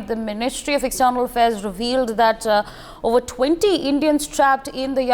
night, the Ministry of External Affairs revealed that over 20 Indians trapped in the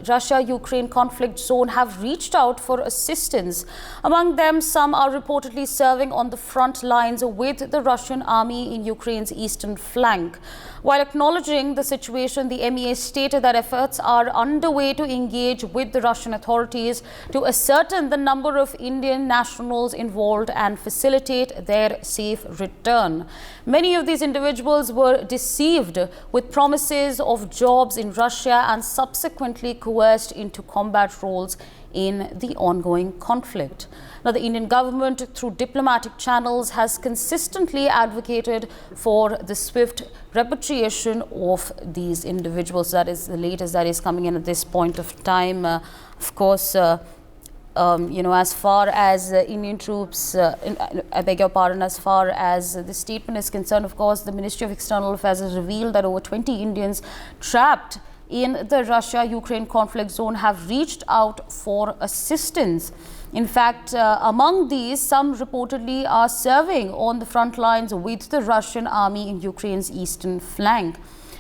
Russia-Ukraine conflict zone have reached out for assistance. Among them, some are reportedly serving on the front lines with the Russian army in Ukraine's eastern flank. While acknowledging the situation, the MEA stated that efforts are underway to engage with the Russian authorities to ascertain the number of Indian nationals involved and facilitate their safe return. Many of these individuals were deceived with promises of jobs in Russia and subsequently coerced into combat roles in the ongoing conflict. Now, the Indian government, through diplomatic channels, has consistently advocated for the swift repatriation of these individuals. That is the latest that is coming in at this point of time. Of course, as far as Indian troops, I beg your pardon, as far as the statement is concerned, of course, the Ministry of External Affairs has revealed that over 20 Indians trapped in the Russia-Ukraine conflict zone have reached out for assistance. In fact, among these, some reportedly are serving on the front lines with the Russian army in Ukraine's eastern flank.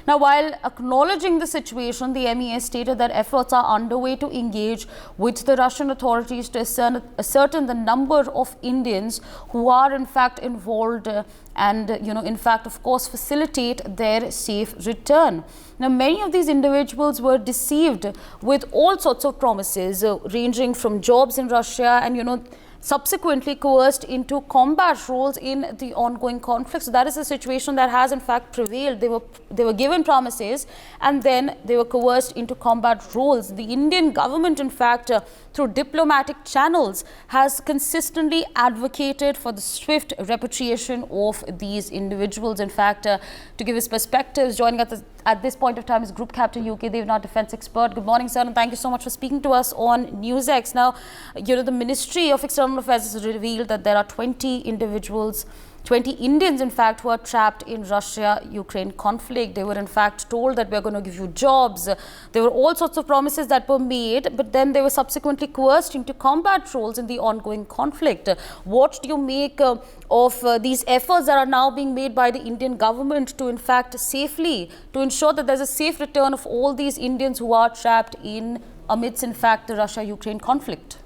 Now, while acknowledging the situation, the MEA stated that efforts are underway to engage with the Russian authorities to ascertain the number of Indians who are in fact involved and, in fact, of course, facilitate their safe return. Now, many of these individuals were deceived with all sorts of promises, ranging from jobs in Russia and, subsequently coerced into combat roles in the ongoing conflict. So that is a situation that has in fact prevailed. They were given promises and then they were coerced into combat roles. The Indian government, in fact, through diplomatic channels, has consistently advocated for the swift repatriation of these individuals. In fact, to give his perspectives, joining at this point of time is Group Captain UK Devnath, defence expert. Good morning, sir, and thank you so much for speaking to us on NewsX. Now, the Ministry of External Affairs has revealed that there are 20 individuals, 20 Indians, in fact, who are trapped in Russia-Ukraine conflict. They were, in fact, told that we're going to give you jobs. There were all sorts of promises that were made, but then they were subsequently coerced into combat roles in the ongoing conflict. What do you make of these efforts that are now being made by the Indian government to, in fact, safely, to ensure that there's a safe return of all these Indians who are trapped in amidst, in fact, the Russia-Ukraine conflict?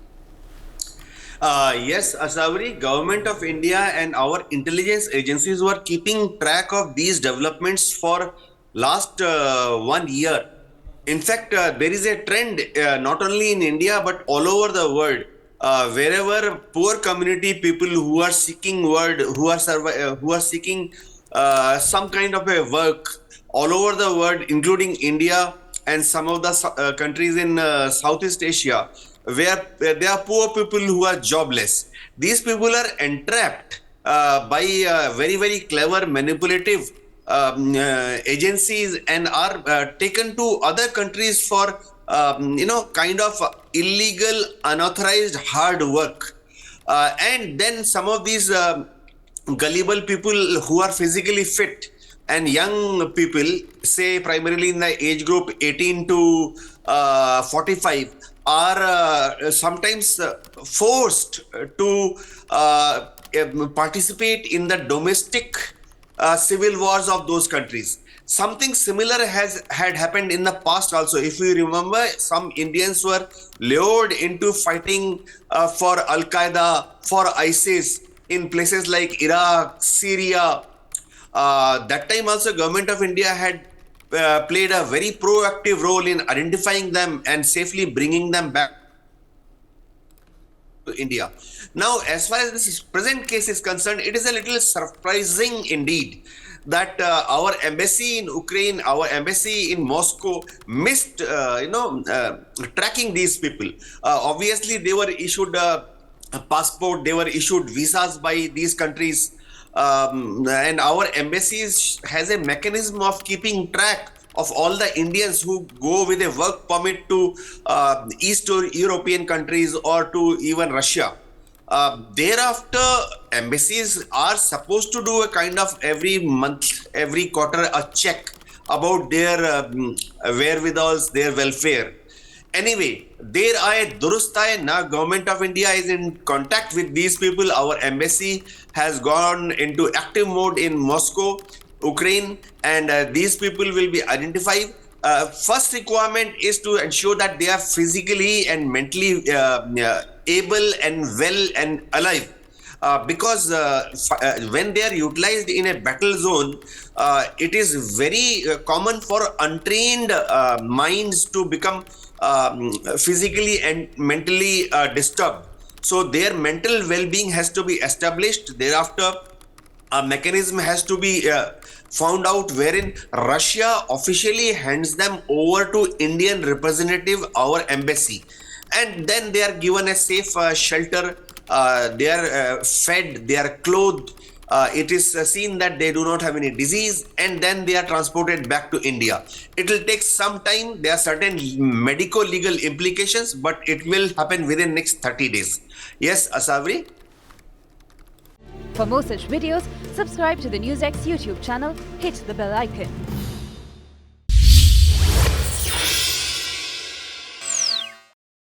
Yes, Asawari, Government of India and our intelligence agencies were keeping track of these developments for last 1 year. In fact, there is a trend not only in India but all over the world. Wherever poor community people who are seeking who are seeking some kind of a work all over the world, including India and some of the countries in Southeast Asia, where there are poor people who are jobless. These people are entrapped by very, very clever, manipulative agencies and are taken to other countries for, kind of illegal, unauthorized hard work. And then some of these gullible people who are physically fit and young people, say primarily in the age group 18 to 45, are sometimes forced to participate in the domestic civil wars of those countries. Something similar had happened in the past also. If you remember, some Indians were lured into fighting for Al-Qaeda, for ISIS in places like Iraq, Syria. That time also Government of India had played a very proactive role in identifying them and safely bringing them back to India. Now, as far as this present case is concerned, it is a little surprising indeed that our embassy in Ukraine, our embassy in Moscow missed, tracking these people. Obviously, they were issued a passport, they were issued visas by these countries. And our embassies has a mechanism of keeping track of all the Indians who go with a work permit to East European countries or to even Russia. Thereafter, embassies are supposed to do a kind of every month, every quarter, a check about their wherewithals, their welfare. Anyway, there aaye durust aaye. Now Government of India is in contact with these people. Our embassy has gone into active mode in Moscow Ukraine, and these people will be identified. First requirement is to ensure that they are physically and mentally able and well and alive. Because when they are utilized in a battle zone, it is very common for untrained minds to become physically and mentally disturbed. So their mental well-being has to be established. Thereafter, a mechanism has to be found out wherein Russia officially hands them over to Indian representative, our embassy, and then they are given a safe shelter. They are fed, they are clothed. It is seen that they do not have any disease, and then they are transported back to India. It will take some time. There are certain medico-legal implications, but it will happen within next 30 days. Yes, Asavri? For more such videos, subscribe to the NewsX YouTube channel, hit the bell icon.